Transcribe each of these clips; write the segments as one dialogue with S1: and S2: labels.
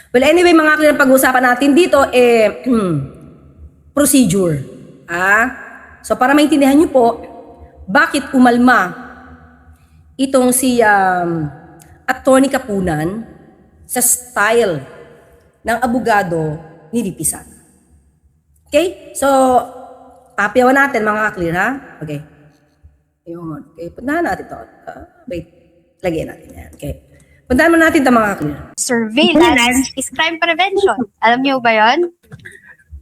S1: Well, anyway, mga clear, pag-uusapan natin dito, procedure. So, para maintindihan nyo po, bakit umalma itong si Attorney Kapunan sa style ng abogado ni VP Sara. Okay? So, papiyawan natin mga clear, ha? Okay. Yun. Okay, puntahan natin ito. Wait, lagyan natin yan. Okay. Puntahan mo natin ito mga clear.
S2: Surveillance is crime prevention. Alam niyo ba yon?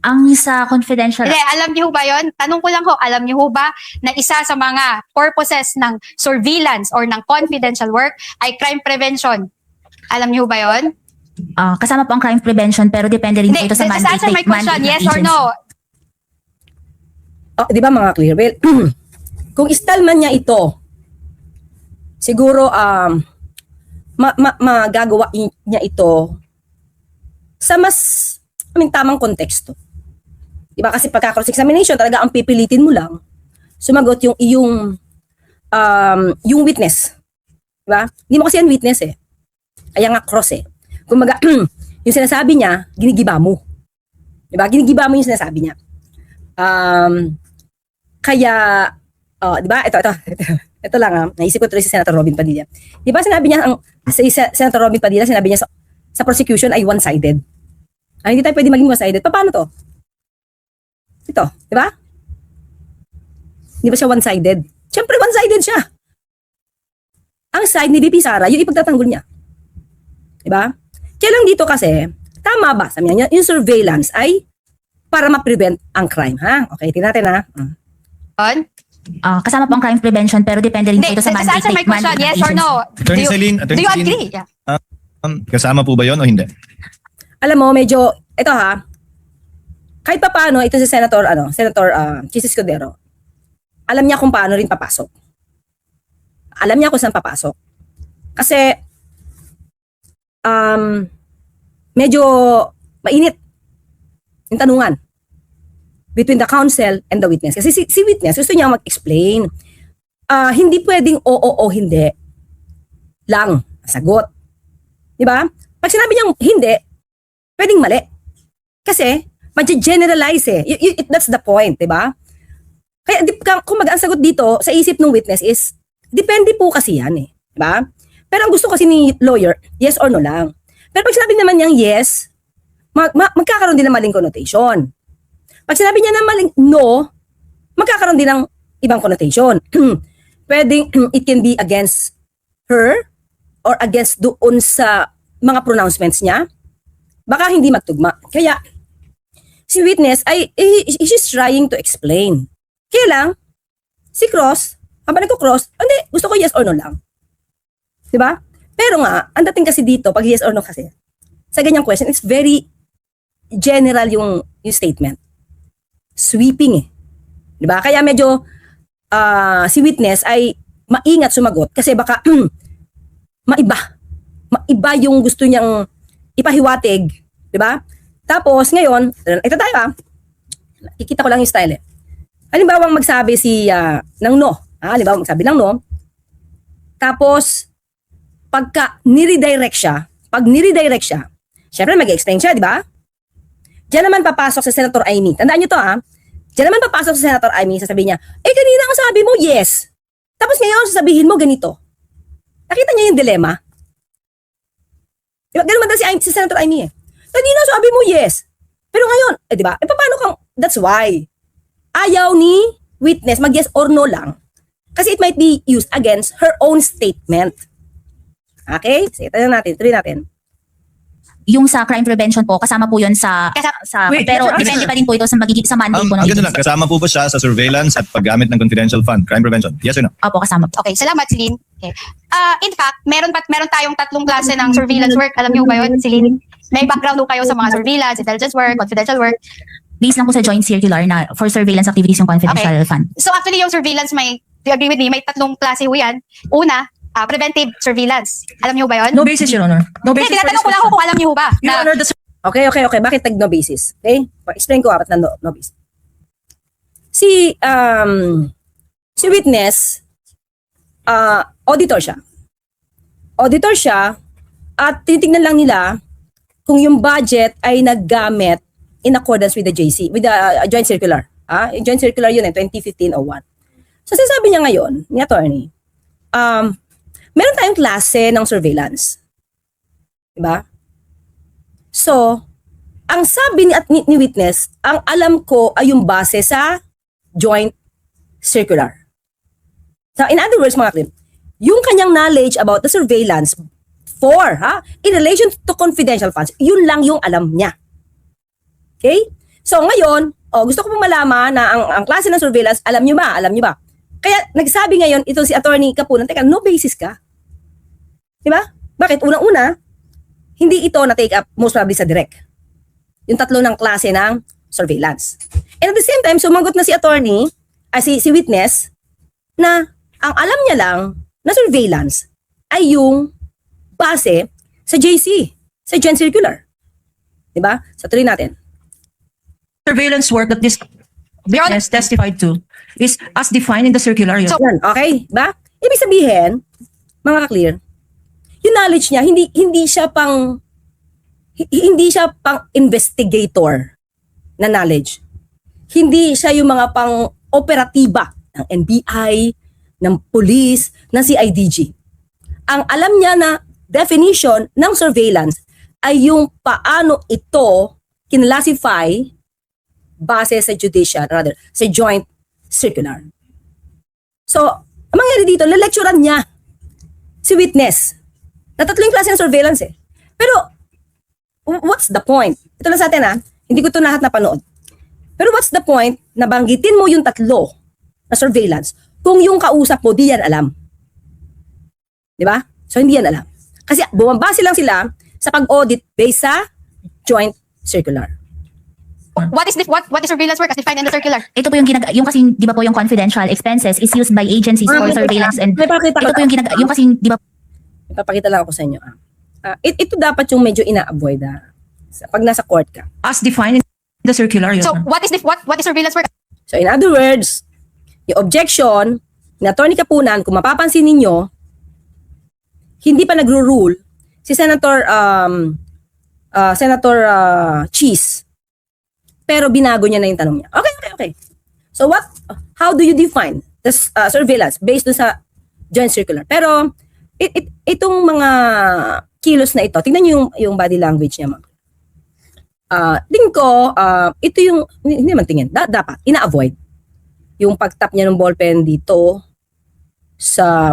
S3: Ang sa confidential...
S2: Hindi, alam niyo ba yon? Tanong ko lang ho, alam niyo ba na isa sa mga purposes ng surveillance or ng confidential work ay crime prevention? Alam niyo ba yon?
S3: kasama po ang crime prevention pero depende rin po
S2: Hindi,
S3: ito sa
S2: just
S3: mandate.
S2: answer my question, yes or no?
S1: Di ba mga clear? Well, kung style man niya ito, siguro magagawa niya ito sa mas tamang konteksto. Di ba? Kasi pagka cross-examination, talaga ang pipilitin mo lang sumagot yung witness. Di ba? Hindi mo kasi yan witness eh. Kaya nga cross eh. Kumaga, yung sinasabi niya, ginigiba mo. Di ba? Ginigiba mo yung sinasabi niya. Kaya, di ba? Ito lang naisip ko tuloy si Senator Robin Padilla. Di ba sinabi niya, si Senator Robin Padilla, sinabi niya sa prosecution ay one-sided. Hindi tayo pwede maging one-sided. Paano to? Ito, di ba? Hindi ba siya one-sided? Siyempre one-sided siya. Ang side ni VP Sara, yung ipagtatanggol niya. Di ba? Kaya lang dito kasi, tama ba? Sabi niya, yung surveillance ay para ma-prevent ang crime, ha? Okay, tingnan natin, ha?
S3: Kasama po ang crime prevention pero depende rin po ito sa
S2: Just
S3: mandate.
S2: answer my question, yes or no?
S4: Attorney Celine,
S2: Do you agree? Yeah.
S4: kasama po ba yon o hindi?
S1: Alam mo, medyo, ito ha, kahit pa paano, ito si Senator Chis Escudero, alam niya kung paano rin papasok. Alam niya kung saan papasok. Kasi, medyo mainit yung tanungan between the counsel and the witness. Kasi si witness, gusto niya mag-explain. Hindi pwedeng oo, hindi lang sagot. Di ba? Pag sinabi niyang hindi, pwedeng mali. Kasi, mag-generalize eh. That's the point, di ba? Kaya, kung ang sagot dito sa isip ng witness is, depende po kasi yan eh. Di ba? Pero ang gusto kasi ni lawyer, yes or no lang. Pero pag sinabi naman niyang yes, magkakaroon din ng maling connotation. Pag sinabi niya na maling no, magkakaroon din ng ibang connotation. Pwedeng it can be against her or against doon sa mga pronouncements niya. Baka hindi magtugma. Kaya, si witness ay she's trying to explain. Kaya lang, si Cross, habang nagko-cross, hindi, gusto ko yes or no lang. Diba? Pero nga, ang dating kasi dito, pag yes or no kasi, sa ganyang question, it's very general yung statement. Sweeping eh. Diba? Kaya medyo si witness ay maingat sumagot kasi baka maiba yung gusto niyang ipahiwatig. Diba? Tapos ngayon, ito tayo kikita ko lang yung style eh. Halimbawa magsabi ng no. Halimbawa magsabi ng no. Tapos, pag niredirect siya, syempre mag-explain siya, di ba? Diyan naman papasok sa Senator Amy. Tandaan nyo to Diyan naman papasok sa Senator Amy, sasabihin niya, kanina ang sabi mo, yes. Tapos ngayon, sasabihin mo ganito. Nakita niyo yung dilemma? Diba? Ganun man si Senator Amy eh. Kanina sabi mo, yes. Pero ngayon, di ba? Paano kang, that's why. Ayaw ni witness mag-yes or no lang. Kasi it might be used against her own statement. Okay? Sige, tuloy natin.
S3: Yung sa crime prevention po, kasama po yun sa
S4: Wait,
S3: pero depende pa rin po ito sa magiging sa mandate po ng
S4: Ang lang, kasama po ba siya sa surveillance at paggamit ng confidential fund, crime prevention? Yes or no?
S3: Opo, kasama po.
S2: Okay, salamat, Celine. Okay. In fact, meron tayong tatlong klase ng surveillance work. Alam niyo ba yun, Celine? May background po kayo sa mga surveillance, intelligence work, confidential work.
S3: Based lang po sa joint circular na for surveillance activities yung confidential fund.
S2: So actually, yung surveillance, do you agree with me? May tatlong klase po yan. Una, preventive surveillance. Alam niyo ba yun?
S5: No basis, Your Honor. No basis.
S2: Hindi, tinatanong ko lang kung alam niyo ba.
S5: Your Honor,
S1: Okay. Bakit no basis? Okay? Explain ko ba't no basis. Si witness, auditor siya. At tinitignan lang nila kung yung budget ay naggamit in accordance with the JC, with the Joint Circular. Joint Circular yun 2015-01. So sinasabi niya ngayon, ni attorney, meron tayong klase ng surveillance. Diba? So, ang sabi ni witness, ang alam ko ay yung base sa Joint Circular. So, in other words, mga klip, yung kanyang knowledge about the surveillance in relation to confidential funds, yun lang yung alam niya. Okay? So, ngayon, gusto ko pong malaman na ang klase ng surveillance, alam niyo ba? Kaya, nagsabi ngayon, ito si Attorney Kapunan, teka, no basis ka? Diba? Bakit? Unang-una, hindi ito na-take up most probably sa direct. Yung tatlo ng klase ng surveillance. And at the same time, sumagot na si attorney, si witness, na ang alam niya lang na surveillance ay yung base sa JC, sa Joint Circular. Diba? So, tuloy natin.
S5: Surveillance work that this witness testified to is as defined in the circular.
S2: So,
S1: Yan, okay? Ba? Ibig sabihin, mga ka-clear, yung knowledge niya, hindi siya pang investigator na knowledge. Hindi siya yung mga pang operatiba ng NBI, ng police, ng CIDG. Ang alam niya na definition ng surveillance ay yung paano ito kinlassify base sa sa Joint Circular. So, ang mangyari dito, lecturean niya si witness na tatlo yung klase ng surveillance eh. Pero, what's the point? Ito lang sa atin hindi ko ito lahat napanood. Pero what's the point na banggitin mo yung tatlo na surveillance kung yung kausap mo di yan alam? Di ba? So, hindi yan alam. Kasi bumabase lang sila sa pag-audit based sa Joint Circular.
S2: what is surveillance work as defined in the circular?
S3: Ito po yung yung kasing, di ba po yung confidential expenses is used by agencies for surveillance and ito po yung yung kasing, di ba
S1: Ipapakita lang ako sa inyo. Ito dapat yung medyo ina-avoid pag nasa court ka.
S5: As defined in the circular.
S2: So, what is surveillance work?
S1: So in other words, yung objection ni Atty. Kapunan, kung mapapansin ninyo, hindi pa nagro-rule si Senator Cheese. Pero binago niya na yung tanong niya. Okay. So how do you define this surveillance based sa Joint Circular? Pero itong mga kilos na ito, tingnan niyo yung body language niya, ma'am. Tingin ko, ito yung, hindi naman tingin, dapat, ina-avoid. Yung pag-tap niya ng ballpen dito sa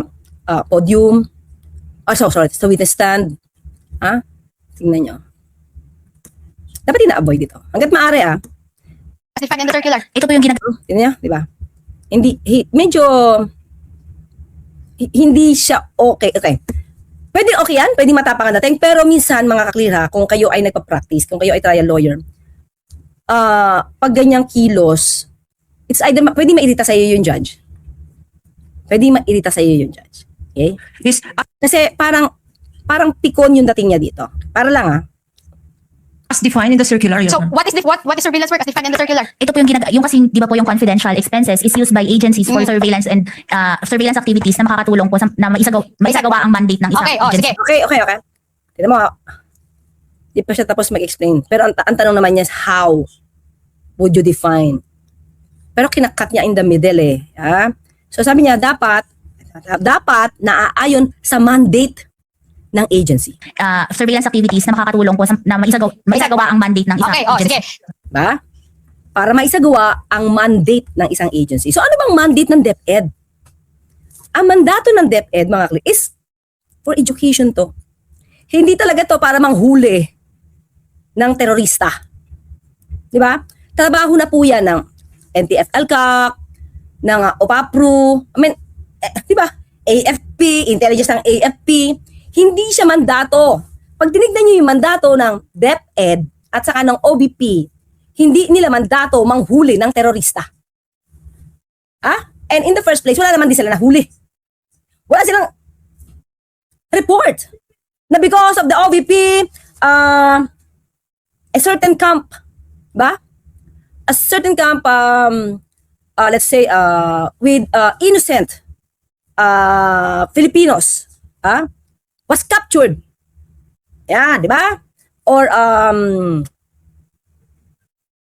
S1: podium, sa witness stand. Tingnan niyo. Dapat ina-avoid ito. Hanggat maaari,
S2: As defined in the circular.
S3: ito po yung
S1: tingnan niyo, di ba? Medyo, hindi siya okay. Pwede okay yan, pwede matapangan natin, pero minsan mga ka-clear kung kayo ay nagpa-practice, kung kayo ay trial lawyer, pag ganyang kilos, it's either, pwede mairita sa iyo yung judge. Okay? Kasi parang pikon yung dating niya dito. Para lang
S5: as defined in the circular.
S2: So, what is surveillance work as defined in the circular?
S3: ito po yung yung kasing, di ba po yung confidential expenses is used by agencies for surveillance and surveillance activities na makakatulong po na maisagawa ang mandate ng isang agency.
S2: Sige.
S1: Okay. Tignan mo, di pa siya tapos mag-explain. Pero ang tanong naman niya is how would you define? Pero kinakat niya in the middle So sabi niya, dapat naaayon sa mandate ng agency.
S3: Surveillance activities na makakatulong po na maisagawa ang mandate ng isang agency.
S2: Sige.
S1: Ba? Para maisagawa ang mandate ng isang agency. So ano bang mandate ng DepEd? Ang mandato ng DepEd, mga kli, is for education to. Hindi talaga to para manghuli ng terorista. Di ba? Trabaho na po yan ng NTF-ELCAC, ng OPAPRO, di ba? AFP, intelligence ng AFP. Hindi siya mandato. Pag tinignan niyo yung mandato ng DepEd at saka ng OBP, hindi nila mandato manghuli ng terorista. And in the first place, wala naman din sila nahuli. Wala silang report na because of the OVP, a certain camp, ba? A certain camp, let's say, with innocent Filipinos, was captured. Yan, di ba? or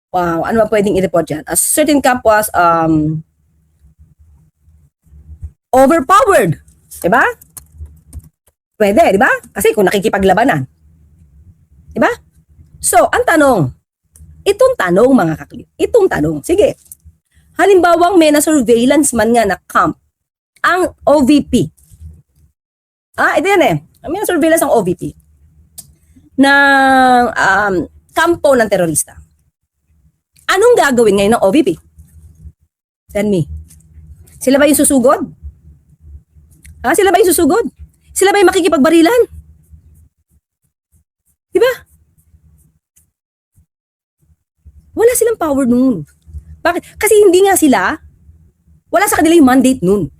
S1: wow, ano ba pwedeng i-report dyan? A certain camp was overpowered. Diba? Pwede, diba? Kasi kung nakikipaglabanan. Diba? So, ang tanong, itong tanong mga kaklip, itong tanong, sige, halimbawang may na-surveillance man nga na camp, ang OVP. Ito yan eh. May na-surveillance ang OVP ng kampo ng terorista. Anong gagawin ngayon ng OVP? Tell me. Sila ba yung susugod? Sila ba yung susugod? Sila ba yung makikipagbarilan? Diba? Wala silang power nun. Bakit? Kasi hindi nga sila, wala sa kanila yung mandate nun.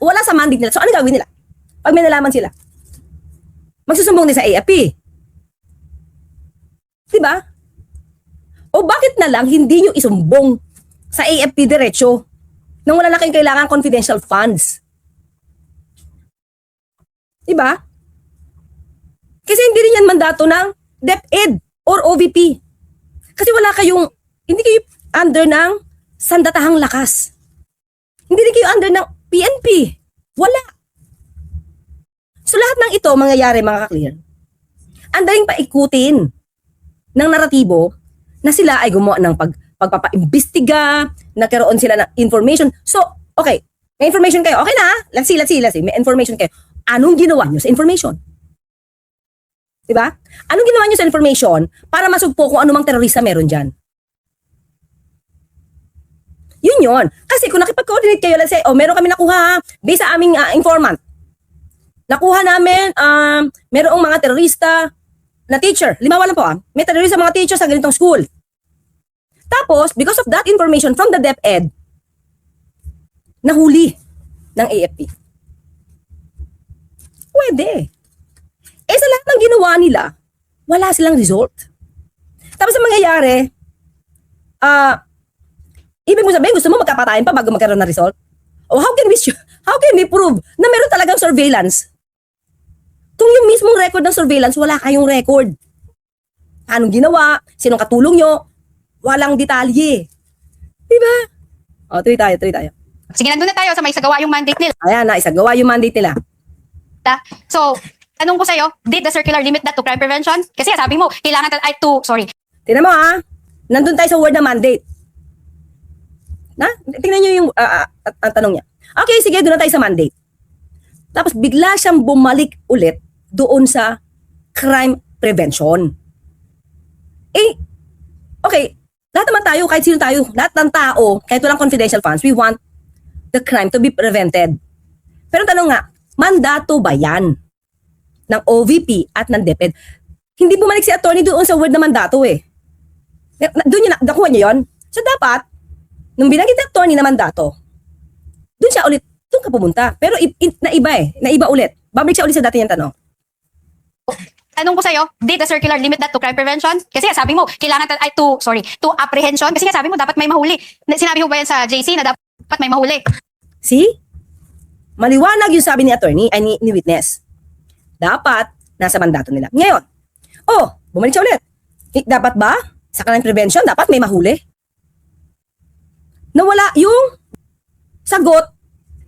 S1: Wala sa mandate nila. So, ano gagawin nila? Pag may nalaman sila, magsusumbong din sa AFP. Diba? O bakit na lang hindi nyo isumbong sa AFP diretso nang wala na kayong kailangan confidential funds? Diba? Kasi hindi rin yan mandato ng DepEd or OVP. Kasi wala kayong, hindi kayo under ng sandatahang lakas. Hindi rin kayo under ng PNP. Wala. So lahat ng ito, mangyayari mga ka-clear, ang daling paikutin ng naratibo na sila ay gumawa ng pagpapaimbestiga, nagkaroon sila ng information. So, okay, may information kayo. Okay na, let's see. May information kayo. Anong ginawa nyo sa information? Diba? Anong ginawa nyo sa information para masugpo kung anumang terorista meron dyan? Yun. Kasi kung nakipag-coordinate kayo, let's say, meron kami nakuha based sa aming informant. Nakuha namin, merong mga terorista na teacher. Limawa lang po may terorista mga teacher sa ganitong school. Tapos, because of that information from the DepEd, nahuli ng AFP. Pwede. Sa lahat ng ginawa nila, wala silang result. Tapos ang mangyayari, ibig mo sabihin, gusto mo magkapatayan pa bago magkaroon ng result? O how can we prove na meron talagang surveillance? Kung yung mismong record ng surveillance, wala kayong record. Anong ginawa? Sinong katulong nyo? Walang detalye. Diba? Tuloy tayo.
S2: Sige, nandun na tayo sa may isagawa yung mandate nila.
S1: Ayan na, isagawa yung mandate nila.
S2: So, tanong ko sa'yo, did the circular limit that to crime prevention? Kasi sabi mo, kailangan
S1: Tingnan mo nandun tayo sa word na mandate. Tingnan nyo yung ang tanong niya. Okay, sige, doon na tayo sa mandate. Tapos bigla siyang bumalik ulit doon sa crime prevention. Okay, lahat naman tayo, kahit sino tayo, lahat ng tao, kahit walang confidential funds, we want the crime to be prevented. Pero tanong nga, mandato ba yan ng OVP at ng DepEd? Hindi bumalik si attorney doon sa word na mandato Doon niya nakuha niya yun. So dapat, nung binanggit ng attorney na mandato, doon ka pumunta. Pero naiba ulit. Babalik siya ulit sa dati niyang tanong.
S2: Tanong ko sa'yo, did the circular limit that to crime prevention? Kasi sabi mo, kailangan to apprehension. Kasi sabi mo, dapat may mahuli. Sinabi mo ba yan sa JC na dapat may mahuli?
S1: See? Maliwanag yung sabi ni attorney, ni witness. Dapat, nasa mandato nila. Ngayon, bumalik siya ulit. Dapat ba, sa crime prevention, dapat may mahuli? Nawala yung sagot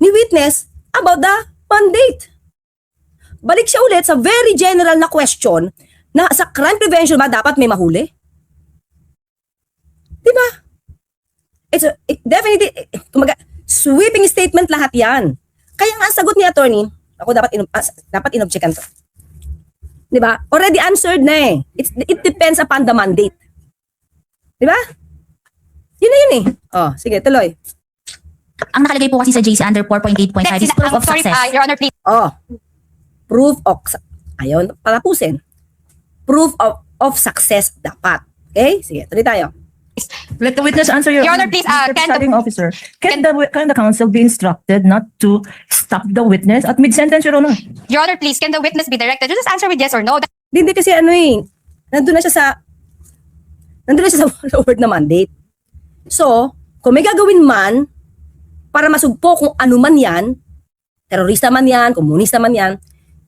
S1: ni witness about the mandate. Balik siya ulit sa very general na question na sa crime prevention ba dapat may mahuli? Diba? Definitely, sweeping statement lahat yan. Kaya nga sagot ni attorney, ako dapat inobjectan to. Diba? Already answered na It depends upon the mandate. Diba? Yun na yun sige, tuloy.
S3: Ang nakalagay po kasi sa JC under 4.8.5 is proof of success.
S2: Your Honor, please.
S1: Proof of, ayaw patapusin. Proof of success dapat. Okay? Sige, tuloy tayo.
S5: Let the witness answer your
S2: Honor, please,
S5: Mr.
S2: can
S5: Presiding officer. Can the counsel be instructed not to stop the witness at mid-sentence, Your Honor?
S2: Your Honor, please, can the witness be directed? Just answer with yes or no.
S1: Hindi kasi nandun na siya sa word na mandate. So, kung may gagawin man para masugpo kung ano man yan, terorista man yan, komunista man yan,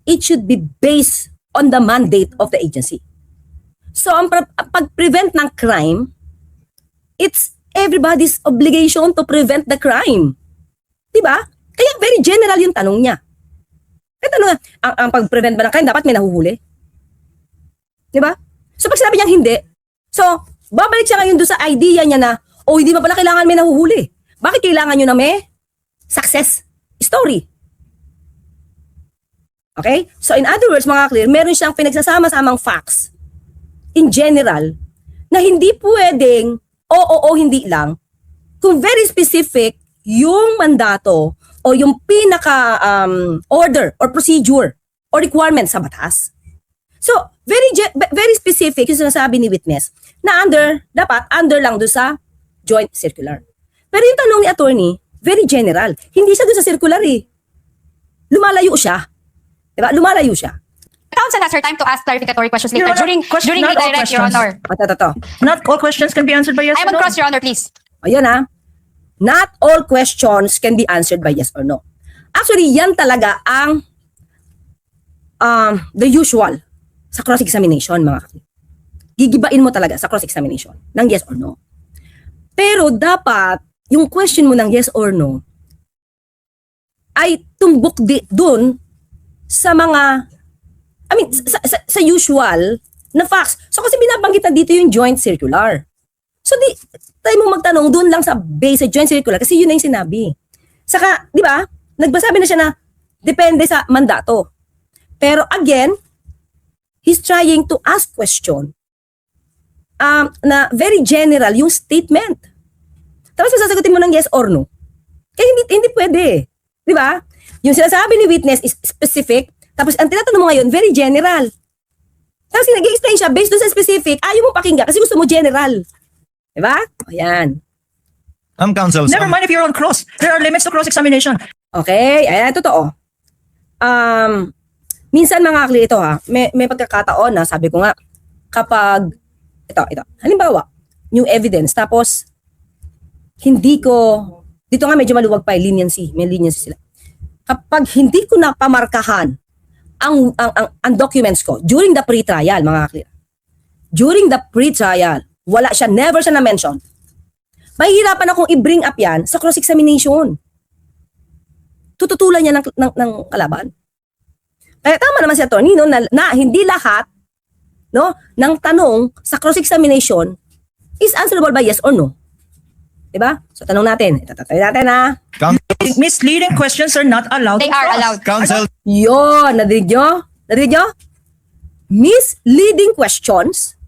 S1: it should be based on the mandate of the agency. So, ang pag-prevent ng crime, it's everybody's obligation to prevent the crime. Diba? Kaya very general yung tanong niya. Kaya tanong nga, ang pag-prevent ba ng crime, dapat may nahuhuli? Diba? So, pag sinabi niyang hindi, so, babalik siya ngayon doon sa idea niya na, hindi ba pala kailangan may nahuhuli? Bakit kailangan nyo na may success story? Okay? So, in other words, mga clear, meron siyang pinagsasama-samang facts in general na hindi pwedeng o hindi lang kung very specific yung mandato o yung pinaka order or procedure or requirement sa batas. So, very specific yung sinasabi ni witness na dapat under lang doon sa joint circular. Pero yung tanong ni attorney, very general. Hindi siya doon sa circular eh. Lumalayo siya. Diba? Lumalayo siya.
S2: Counsel has her time to ask clarificatory questions
S5: Your
S2: later
S5: Honor,
S2: during
S5: not all
S2: redirect, Your
S5: questions.
S2: Honor.
S1: Ito.
S5: Not all questions can be answered by yes
S2: I'm
S5: or
S2: on
S5: no.
S2: cross, Your Honor, please.
S1: Ayun ha. Not all questions can be answered by yes or no. Actually, yan talaga ang the usual sa cross-examination, mga kapatid. Gigibain mo talaga sa cross-examination ng yes or no. Pero dapat, yung question mo ng yes or no ay tumbok dun sa mga, sa usual na facts. So kasi binabanggit na dito yung joint circular. So tayo mo magtanong dun lang sa base sa joint circular kasi yun na yung sinabi. Saka, di ba, nagbasabi na siya na depende sa mandato. Pero again, he's trying to ask question na very general yung statement. Tapos sasagutin mo ng yes or no. Kaya hindi pwede. Di ba? Yung sinasabi ni witness is specific, tapos ang tinatanong mo ngayon, very general. Tapos nag-explain siya based doon sa specific, ayaw mo pakinggan kasi gusto mo general. Di ba? O yan.
S4: Counsel,
S5: Never mind if you're on cross. There are limits to cross-examination.
S1: Okay, ayan, totoo. Minsan mga kakli ito ha, may pagkakataon na sabi ko nga, kapag, ito, halimbawa, new evidence, tapos, hindi ko, dito nga medyo maluwag pa, leniency, may leniency sila. Kapag hindi ko napamarkahan ang documents ko during the pre-trial, mga kakli, during the pre-trial, wala siya, never siya na-mention, mahihirapan akong i-bring up yan sa cross-examination. Tututulan niya ng kalaban. Kaya tama naman si attorney no, na hindi lahat no ng tanong sa cross-examination is answerable by yes or no. Diba? So tanong natin. Tatay natin ha.
S5: Misleading questions are not allowed.
S2: They
S5: on
S2: are
S5: cross.
S2: allowed.
S4: Counsel,
S1: Yun, nadinig nyo? Nadinig nyo? Misleading questions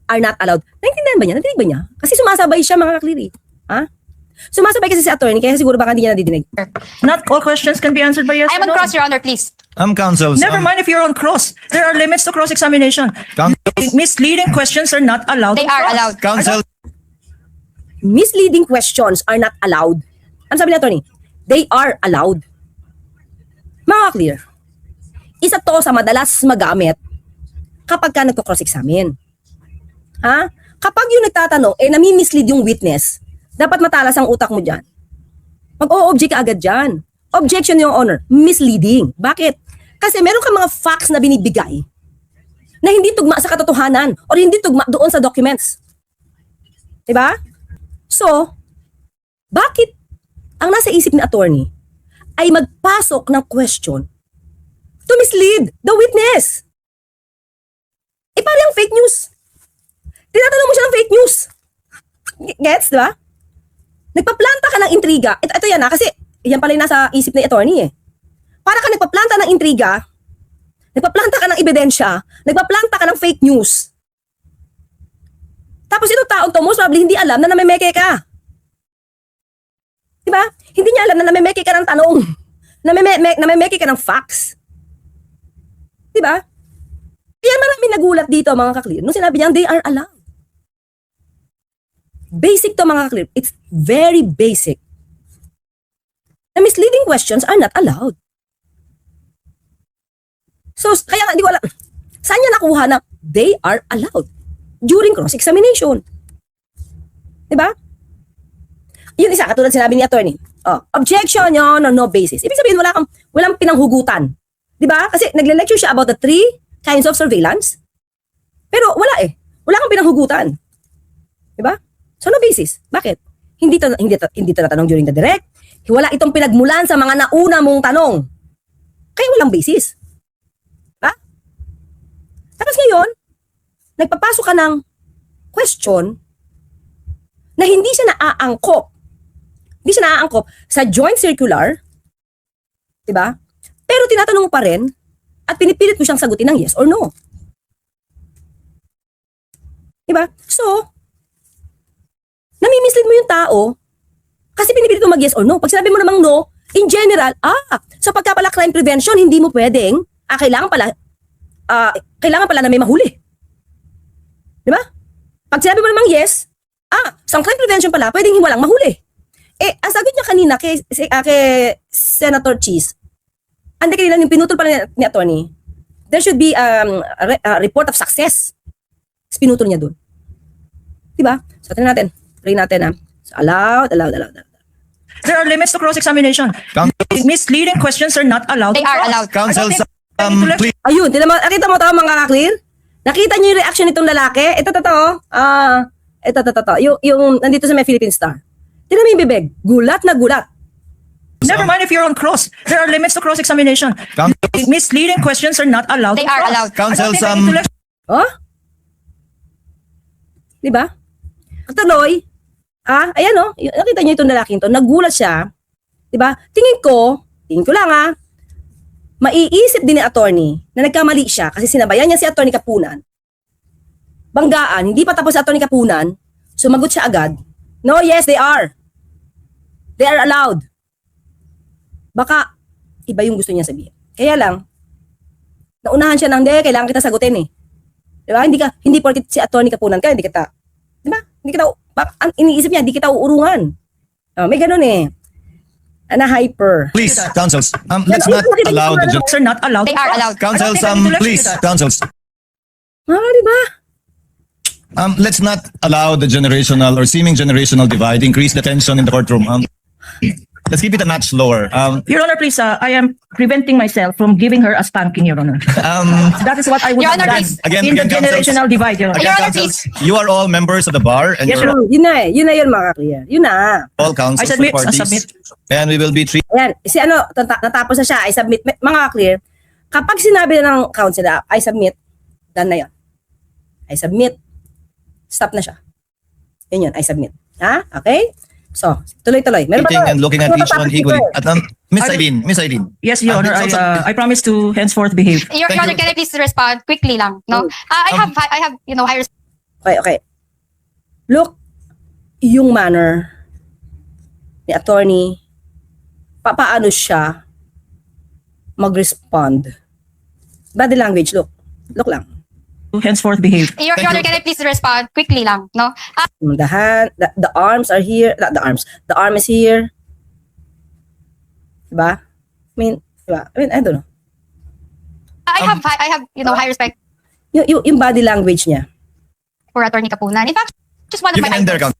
S1: are not allowed. Naintindihan ba niya? Nadinig ba niya? Kasi sumasabay siya mga kakliri. Ha? Sumasabay kasi si attorney, kaya siguro baka hindi niya nadidinig.
S5: Not all questions can be answered by yes
S2: I'm
S5: or
S2: on
S5: no.
S2: cross, Your Honor, please.
S4: Counsel,
S5: Never mind if you're on cross. There are limits to cross-examination. Misleading questions are not allowed.
S2: They
S5: on
S2: are
S5: cross.
S2: allowed.
S4: Counsel,
S1: Misleading questions are not allowed. Ano sabi ni attorney? They are allowed. Mga clear. Isa to sa madalas magamit kapag ka nagko-cross-examine. Ha? Kapag yung nagtatanong, nami-mislead yung witness, dapat matalas ang utak mo dyan. Mag-o-object ka agad dyan. Objection, Your Honor. Misleading. Bakit? Kasi meron ka mga facts na binibigay na hindi tugma sa katotohanan or hindi tugma doon sa documents. Diba? So, bakit ang nasa isip ni attorney ay magpasok ng question to mislead the witness? Parang fake news. Tinatanong mo siya ng fake news. Gets, diba? Nagpaplanta ka ng intriga. Ito yan kasi yan pala yung nasa isip ni attorney eh. Para ka nagpaplanta ng intriga, nagpaplanta ka ng ebidensya, nagpaplanta ka ng fake news. Tapos ito taong to, most probably hindi alam na namemeke ka. Diba? Hindi niya alam na namemeke ka ng tanong. Namemeke ka ng facts. Diba? Kaya maraming nagulat dito mga kaklir. Nung sinabi niya, they are allowed. Basic to mga kaklir. It's very basic. Na misleading questions are not allowed. So, kaya nga, di ko alam. Saan niya nakuha na they are allowed during cross-examination? Diba? Yun isa, katulad sinabi ni attorney. Objection yun on no basis. Ibig sabihin, walang pinanghugutan. Diba? Kasi nagle-lecture siya about the three kinds of surveillance. Pero wala eh. Wala kang pinanghugutan. Diba? So, no basis. Bakit? Hindi to natanong during the direct. Wala itong pinagmulan sa mga nauna mong tanong. Kaya walang basis. Diba? Tapos ngayon, nagpapasok ka ng question na hindi siya naaangkop. Hindi siya naaangkop sa joint circular. Diba? Pero tinatanong mo pa rin at pinipilit mo siyang sagutin ng yes or no. Diba? So, nami-mislead mo yung tao kasi pinipilit mo mag yes or no. Pag sinabi mo namang no, in general, sa pagkapala crime prevention, hindi mo pwedeng, kailangan pala na may mahuli. Diba? Pag sinabi mo namang yes, sa crime prevention pala, pwedeng walang mahuli. Ang sagot niya kanina kay Senator Cheese, kanina yung pinutol pala ni attorney, there should be a report of success. Pinutol niya dun. Diba? So, try natin. So, allowed.
S5: There are limits to cross-examination. Misleading questions are not allowed.
S2: They are allowed.
S4: Counsel, please.
S1: Ayun, nakita mo tama mga ka-clear? Nakita niyo yung reaction nitong lalaki? Ito. Yung nandito sa may Philippine Star. Tignan mo yung bibig. Gulat na gulat.
S5: Never mind if you're on cross. There are limits to cross-examination. Misleading questions are not allowed.
S2: They are allowed.
S4: Counsel,
S1: Oh? Diba? Tuloy. Ayan o. Nakita niyo itong lalaking to. Nagulat siya. Diba? Tingin ko lang maiisip din ni attorney na nagkamali siya kasi sinabayan niya si attorney Kapunan. Banggaan, hindi pa tapos si attorney Kapunan, sumagot siya agad. No, yes, they are. They are allowed. Baka iba yung gusto niya sabihin. Kaya lang, naunahan siya ng, kailangan kita sagutin eh. Diba? Hindi porket si attorney Kapunan ka, hindi kita, diba? Iniisip niya, hindi kita uurungan. May ganun eh. Hyper.
S4: Please, counsels, let's not allow the
S5: Are not allowed.
S2: They are allowed.
S4: counsels, please, counsels,
S1: Diba?
S4: let's not allow the generational or seeming generational divide increase the tension in the courtroom. Let's keep it a notch lower.
S5: Your Honor, please, I am preventing myself from giving her a spanking, Your Honor. That is what I would
S2: Your
S5: have
S2: Honor,
S5: done
S2: please.
S5: in the
S4: Again, counsels.
S5: generational divide, Your Honor.
S2: Your Honor,
S4: counsels, you are all members of the bar and
S5: Yes,
S4: you're
S5: Your Honor.
S1: Yun na eh. Yun na yun mga clear. Yun na.
S4: all counsels
S5: I submit,
S4: for
S5: I
S4: parties.
S5: submit.
S4: And we will be treated.
S1: Ayan. Natapos na siya. I submit. Mga clear. Kapag sinabi na ng counsel na I submit, done na yun. I submit. Stop na siya. Yun yun. I submit. Okay? So, tuloy-tuloy. Meron ba
S4: and looking at each one equally. At Miss Eileen.
S5: Yes, Your Honor, I promise to henceforth behave.
S2: Your
S4: Thank
S2: Honor,
S4: you.
S2: can I please respond quickly lang? No? I have high respect.
S1: Okay. Look, yung manner ni attorney, paano siya mag-respond. Body language, look lang.
S5: To henceforth behave.
S2: Your
S4: Thank
S2: Honor,
S4: you.
S2: can I please respond quickly lang? No?
S1: The hand, the arms are here, not the arms. The arm is here. Diba? I don't know.
S2: I have high respect
S1: Yung body language niya.
S2: for Attorney Kapunan. In fact, just one of
S4: You
S2: my
S4: can end there,
S2: idols.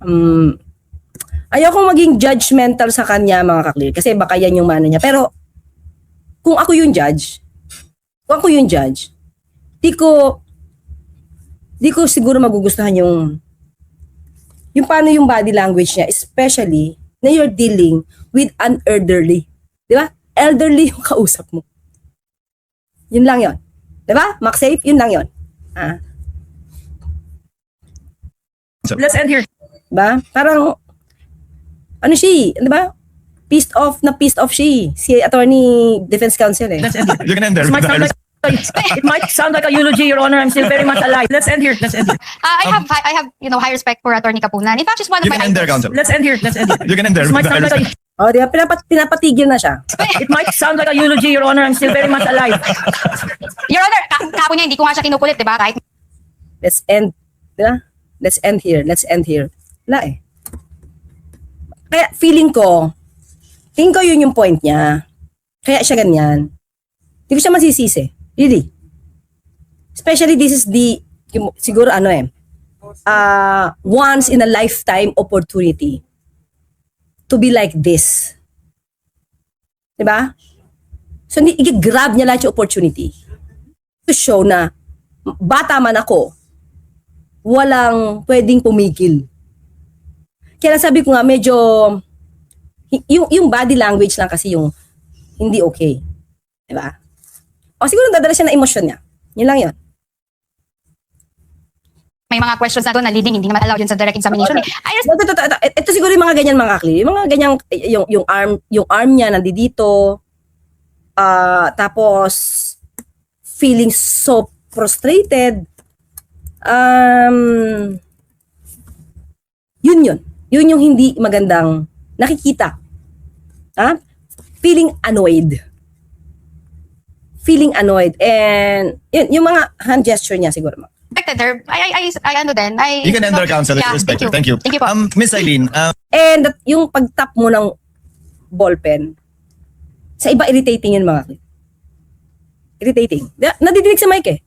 S4: counsel.
S1: Ayokong maging judgmental sa kanya mga kaklir kasi baka yan yung mano niya. Pero kung ako yung judge, di ko siguro magugustuhan yung paano yung body language niya, especially na you're dealing with an elderly. Di ba? Elderly yung kausap mo. Yun lang yon. Di ba? Max-safe, yun lang yon.
S5: Let's end here.
S1: Diba? Parang, di ba? Pissed off siya. Si attorney defense counsel eh.
S5: Let's end here.
S4: You can end there.
S5: It might sound like a eulogy, Your Honor. I'm still very much alive. Let's end here.
S2: I have high respect for Attorney Kapunan. In fact, just one of
S4: You
S2: my
S4: can end there,
S2: idols.
S4: counsel.
S5: Let's end here.
S4: You can end there.
S5: It might sound like
S1: O, di ba? Pinapatigil na siya.
S5: it might sound like a eulogy, Your Honor. I'm still very much alive.
S2: Your Honor, kapo niya, hindi ko nga siya kinukulit, di ba? Kahit
S1: Let's end. Diba? Let's end here. Wala eh. Kaya feeling ko yun yung point niya. Kaya siya ganyan. Hindi ko siya masisisi. Really. Especially this is siguro once in a lifetime opportunity to be like this. Diba? So, i-grab niya lahat yung opportunity to show na bata man ako, walang pwedeng pumigil. Kaya lang sabi ko nga, medyo, yung body language lang kasi yung hindi okay. Diba? O siguro dadala siya na emosyon niya. Yun lang yun.
S2: May mga questions na doon na leading, hindi naman allowed yun sa direct examination.
S1: Ito siguro yung mga ganyan mga Akli. Yung mga ganyang, yung arm niya nandito. Tapos, feeling so frustrated. Yun. Yun yung hindi magandang nakikita. Feeling annoyed. And yun, yung mga hand gesture niya siguro.
S2: Expected her. I ano din.
S4: You can end our counsel.
S2: Yeah,
S4: Respect
S2: thank
S4: her. Thank you.
S2: Thank you po.
S4: Miss Eileen,
S1: And yung pag-tap mo ng ballpen, sa iba irritating yun mga Akli. Irritating. Nadidinig sa mic eh.